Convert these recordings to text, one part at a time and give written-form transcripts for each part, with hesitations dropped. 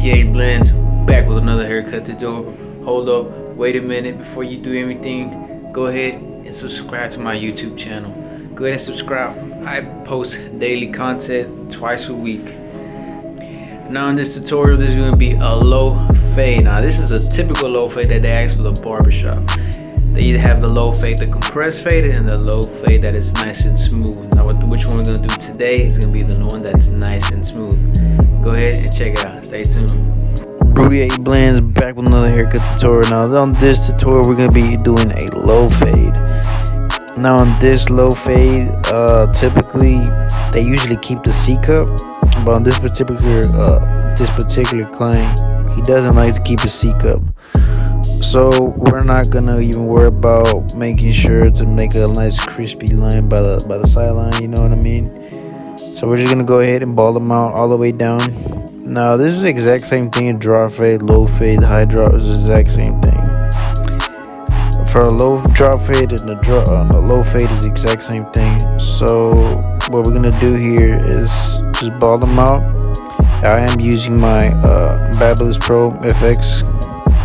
Rudier Blends, back with another haircut tutorial. Hold up, wait a minute before you do anything. Go ahead and subscribe to my YouTube channel. Go ahead and subscribe. I post daily content twice a week. Now in this tutorial, this is going to be a low fade. Now this is a typical low fade that they ask for the barbershop. They either have the low fade, the compressed fade, and the low fade that is nice and smooth. Now which one we're going to do today is going to be the one that's nice and smooth. Go ahead and check it out. Stay tuned. Rudy Blends back with another haircut tutorial. Now on this tutorial we're going to be doing a low fade. Now on this low fade, typically they usually keep the C cup, but on this particular client, he doesn't like to keep a C cup. So we're not gonna even worry about making sure to make a nice crispy line by the sideline, you know what I mean? So we're just gonna go ahead and ball them out all the way down. Now this is the exact same thing: a drop fade, low fade, high drop is the exact same thing. For a low drop fade and the low fade is the exact same thing. So what we're gonna do here is just ball them out. I am using my Barber Pro FX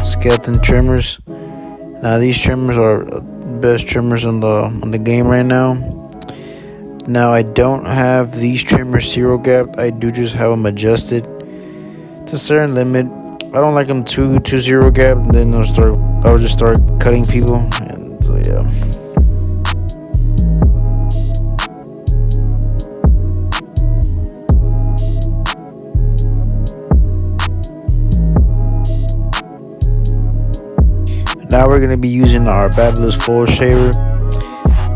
skeleton trimmers. Now these trimmers are the best trimmers on the game right now. Now I don't have these trimmers zero gapped. I do just have them adjusted to a certain limit. I don't like them too zero gapped, and then I'll just start cutting people, and so yeah. Now we're going to be using our Barber's foil shaver.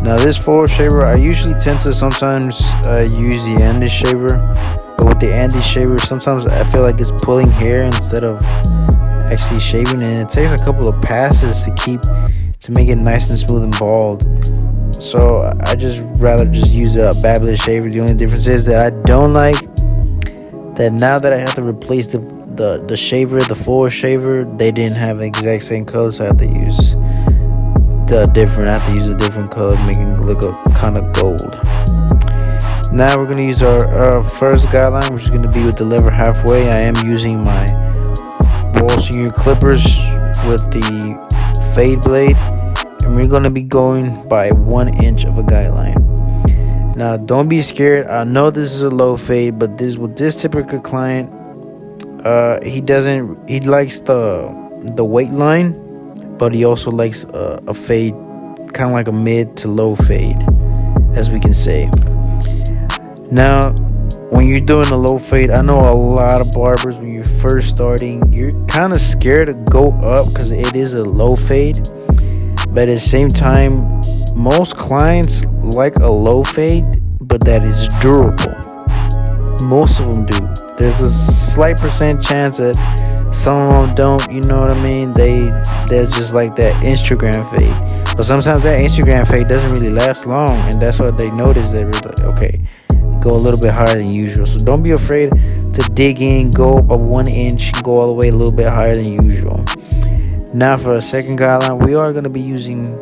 Now this foil shaver, I usually tend to sometimes use the Andy shaver, but with the Andy shaver sometimes I feel like it's pulling hair instead of actually shaving, and it takes a couple of passes to make it nice and smooth and bald. So I just rather just use a Barber's shaver. The only difference is that I don't like that now that I have to replace the shaver, the foil shaver, they didn't have the exact same color, so I have to use a different color, making it look kind of gold. Now we're going to use our first guideline, which is going to be with the lever halfway. I am using my ball senior clippers with the fade blade, and we're going to be going by 1 inch of a guideline. Now don't be scared. I know this is a low fade, but with this typical client, he likes the weight line, but he also likes a fade, kind of like a mid to low fade, as we can say. Now when you're doing a low fade, I know a lot of barbers, when you're first starting, you're kind of scared to go up because it is a low fade, but at the same time most clients like a low fade but that is durable. Most of them do. There's a slight percent chance that some of them don't, you know what I mean? They're just like that Instagram fade. But sometimes that Instagram fade doesn't really last long, and that's what they notice. They're like, okay, go a little bit higher than usual. So don't be afraid to dig in, go up 1 inch, go all the way a little bit higher than usual. Now for a second guideline, we are going to be using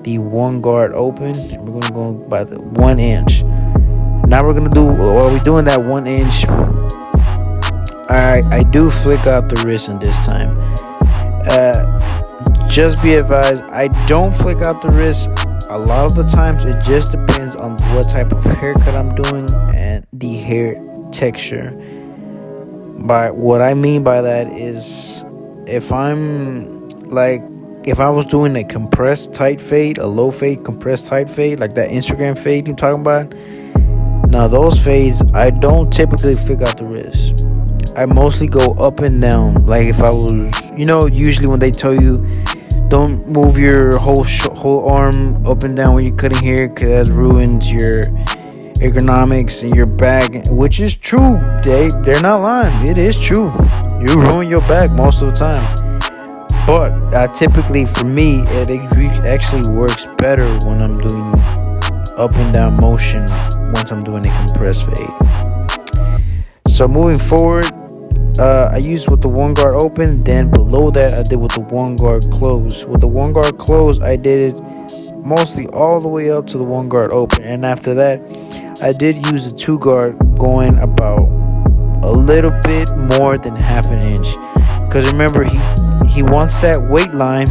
the one guard open. We're going to go by the 1 inch. Now we're doing that 1 inch. I do flick out the wrist in this time. Just be advised, I don't flick out the wrist. A lot of the times it just depends on what type of haircut I'm doing and the hair texture. By what I mean by that is, if I was doing a compressed tight fade, a low fade compressed tight fade, like that Instagram fade you're talking about, now those fades I don't typically flick out the wrist. I mostly go up and down. Like if I was, usually when they tell you don't move your whole arm up and down when you're cutting hair, because that ruins your ergonomics and your back, which is true. They're not lying. It is true. You ruin your back most of the time. But typically for me, it actually works better when I'm doing up and down motion once I'm doing a compressed fade. So moving forward, I used with the one guard open. Then below that, I did with the one guard close. With the one guard close, I did it mostly all the way up to the one guard open, and after that, I did use the two guard going about a little bit more than half an inch. Because remember, he wants that weight line,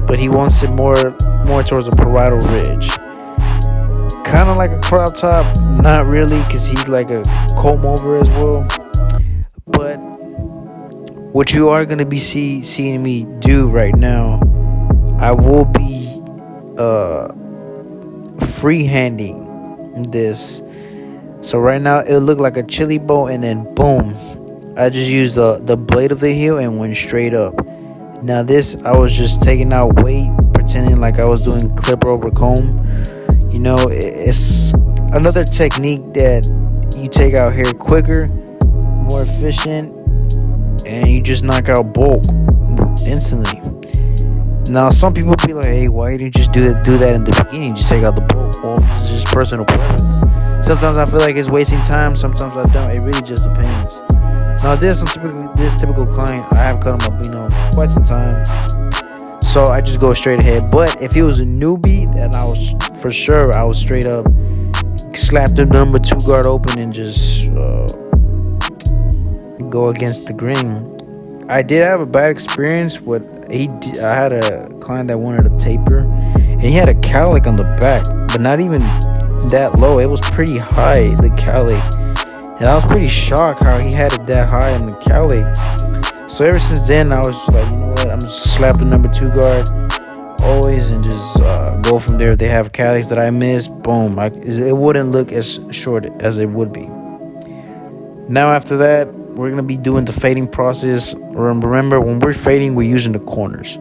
but he wants it more towards a parietal ridge. Kind of like a crop top, not really, because he's like a comb over as well. But what you are going to be seeing me do right now, I will be freehanding this. So right now it'll look like a chili bowl, and then boom, I just used the blade of the heel and went straight up. Now this, I was just taking out weight, pretending like I was doing clipper over comb. You know, it's another technique that you take out hair quicker, more efficient, and you just knock out bulk instantly. Now some people be like, hey, why didn't you just do that in the beginning, just take out the bulk? Well, it's just personal preference. Sometimes I feel like it's wasting time, sometimes I don't. It really just depends. Now this typical client, I have cut him up, quite some time, so I just go straight ahead. But if it was a newbie, then I was straight up slap the number 2 guard open and just go against the grain. I did have a bad experience with I had a client that wanted a taper, and he had a cowlick on the back, but not even that low. It was pretty high, the cowlick, and I was pretty shocked how he had it that high in the cowlick. So ever since then, I was like, you know what, I'm just slap the number 2 guard always, and just go from there. If they have cowlicks that I missed, boom, it wouldn't look as short as it would be. Now after that, we're going to be doing the fading process. Remember, when we're fading, we're using the corners.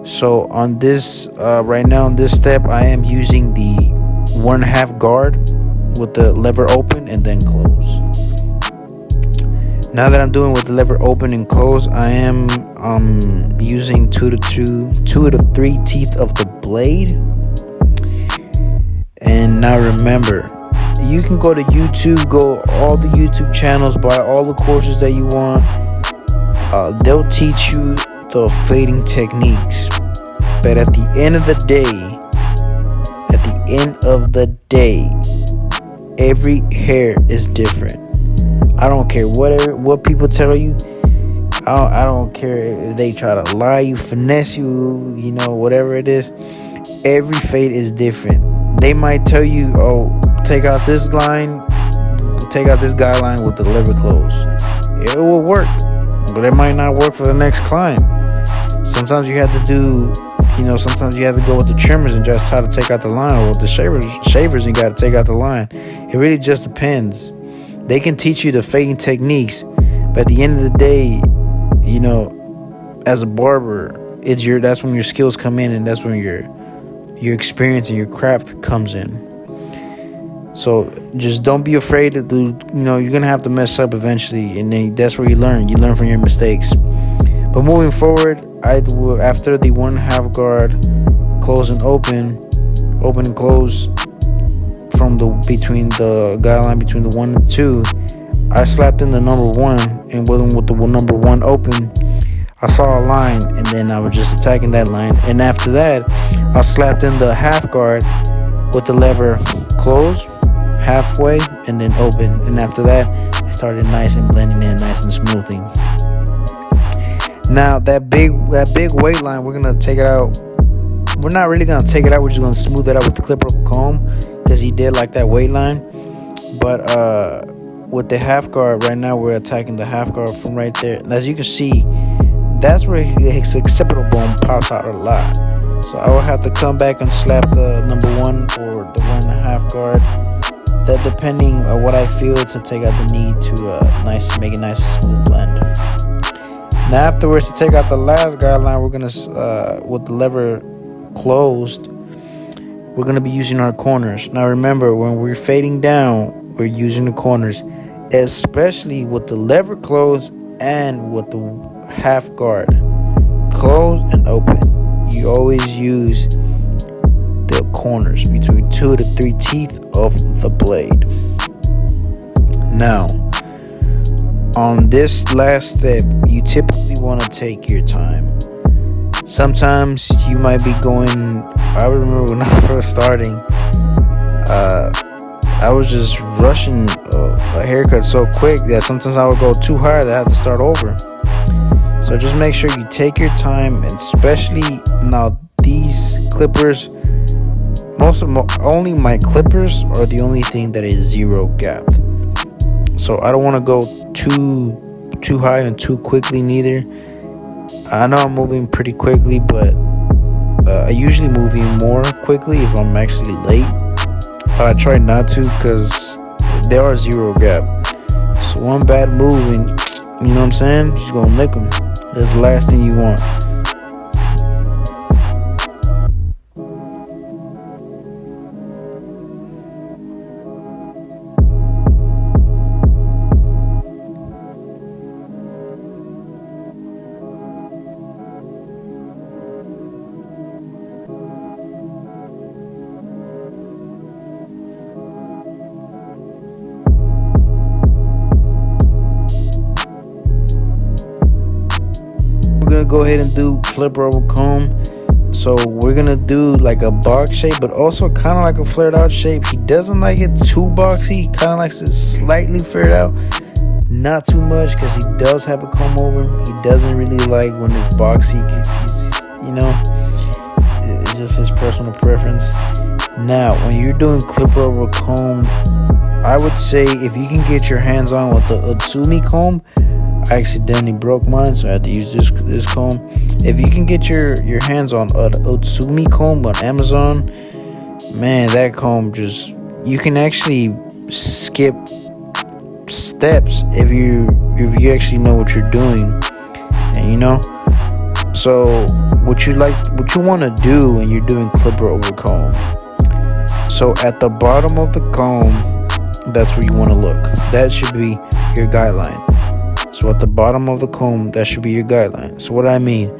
So on this, right now on this step, I am using the 1/2 guard with the lever open and then close. Now that I'm doing with the lever open and close, I am using 2 to 3 teeth of the blade. And now remember, you can go to YouTube, go all the YouTube channels, buy all the courses that you want. They'll teach you the fading techniques. But at the end of the day, every hair is different. I don't care what people tell you. I don't care if they try to lie you, finesse you, whatever it is. Every fade is different. They might tell you, oh, take out this guideline with the lever close. It will work, but it might not work for the next client. Sometimes you have to sometimes you have to go with the trimmers and just try to take out the line, or with the shavers and got to take out the line. It really just depends. They can teach you the fading techniques, but at the end of the day, as a barber, that's when your skills come in, and that's when your experience and your craft comes in. So just don't be afraid to do. You're gonna have to mess up eventually, and then that's where you learn. You learn from your mistakes. But moving forward, I will, after the 1/2 guard, close and open and close from between the guideline between the 1 and 2. I slapped in the number 1, and with the number 1 open, I saw a line, and then I was just attacking that line. And after that, I slapped in the 1/2 guard with the lever close, halfway, and then open. And after that, it started nice and blending in, nice and smoothing. Now that big weight line, we're gonna take it out. We're not really gonna take it out. We're just gonna smooth it out with the clipper comb, because he did like that weight line. But with the 1/2 guard right now, we're attacking the 1/2 guard from right there. And as you can see, that's where his occipital bone pops out a lot. So I will have to come back and slap the number 1 or the 1/2 guard. That depending on what I feel to take out the need to make a nice smooth blend. Now afterwards, to take out the last guideline, we're gonna with the lever closed, we're gonna be using our corners. Now remember, when we're fading down, we're using the corners, especially with the lever closed and with the 1/2 guard closed and open. You always use the corners between 2 to 3 teeth of the blade. Now on this last step, you typically want to take your time. Sometimes you might be going, I remember when I was first starting, I was just rushing a haircut so quick that sometimes I would go too high that I had to start over. So just make sure you take your time, and especially now these clippers, only my clippers are the only thing that is zero gapped. So I don't want to go too high and too quickly neither. I know I'm moving pretty quickly, but I usually move even more quickly if I'm actually late. But I try not to because they are zero gap. So one bad move and you know what I'm saying, just gonna nick them. That's the last thing you want. We're gonna go ahead and do clipper over comb. So we're gonna do like a box shape, but also kind of like a flared out shape. He doesn't like it too boxy. He kind of likes it slightly flared out, not too much, because he does have a comb over. He doesn't really like when it's boxy. You know, it's just his personal preference. Now, when you're doing clipper over comb, I would say if you can get your hands on with the Utsumi comb. I accidentally broke mine, so I had to use this comb. If you can get your hands on an Utsumi comb on Amazon, man, that comb just, you can actually skip steps if you actually know what you're doing, and you know. So what you want to do when you're doing clipper over comb. So at the bottom of the comb, that's where you want to look. That should be your guideline. So at the bottom of the comb, that should be your guideline. So what I mean,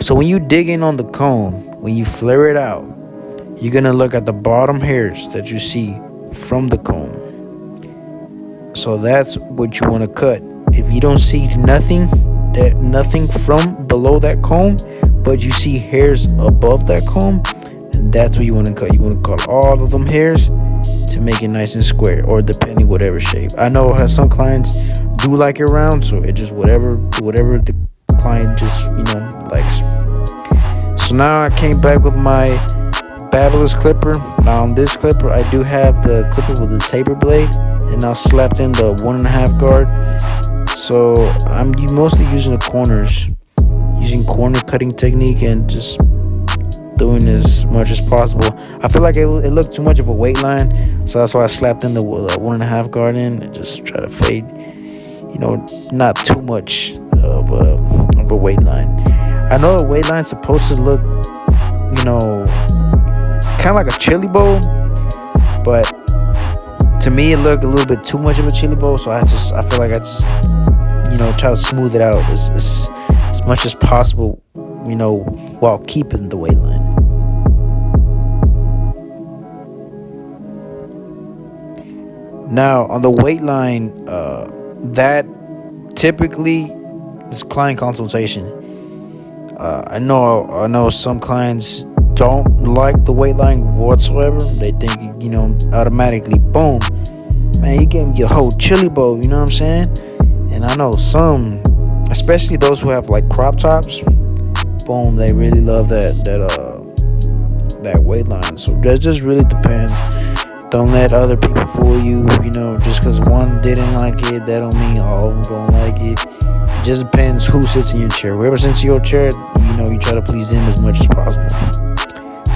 so when you dig in on the comb, when you flare it out, you're gonna look at the bottom hairs that you see from the comb. So that's what you want to cut. If you don't see nothing from below that comb, but you see hairs above that comb, then that's what you want to cut. You want to cut all of them hairs to make it nice and square, or depending whatever shape. I know how some clients do like it round, so it just whatever the client just likes. So now I came back with my Babyliss clipper. Now on this clipper, I do have the clipper with the taper blade, and I slapped in the 1.5 guard. So I'm mostly using the corners, using corner cutting technique, and just doing as much as possible. I feel like it looked too much of a weight line, so that's why I slapped in the 1.5 guard in and just try to fade, not too much of a weight line. I know a weight line's supposed to look, kind of like a chili bowl, but to me it looked a little bit too much of a chili bowl. So I feel like I just try to smooth it out as much as possible, while keeping the weight line. Now on the weight line, that typically is client consultation. I know some clients don't like the weight line whatsoever. They think, automatically, boom, man, you gave me your whole chili bowl, you know what I'm saying? And I know some, especially those who have like crop tops, boom, they really love that weight line. So that just really depends. Don't let other people fool you, just because one didn't like it, that don't mean all of them gonna like it. It just depends who sits in your chair. Whoever sits in your chair, you try to please them as much as possible.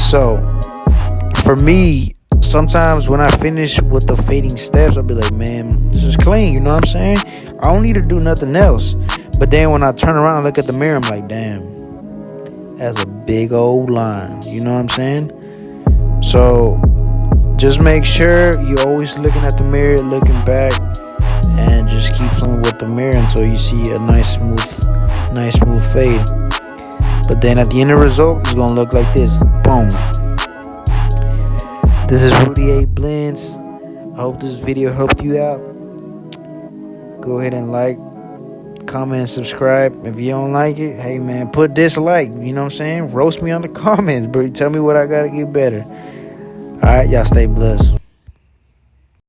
So for me, sometimes when I finish with the fading steps, I'll be like, man, this is clean, you know what I'm saying? I don't need to do nothing else. But then when I turn around and look at the mirror, I'm like, damn, that's a big old line, you know what I'm saying? So just make sure you're always looking at the mirror, looking back, and just keep playing with the mirror until you see a nice smooth fade. But then at the end of the result, it's gonna look like this. Boom. This is Rudy A Blends. I hope this video helped you out. Go ahead and like, comment, and subscribe. If you don't like it, hey man, put dislike. You know what I'm saying? Roast me on the comments, bro. Tell me what I gotta get better. Alright, y'all stay blessed.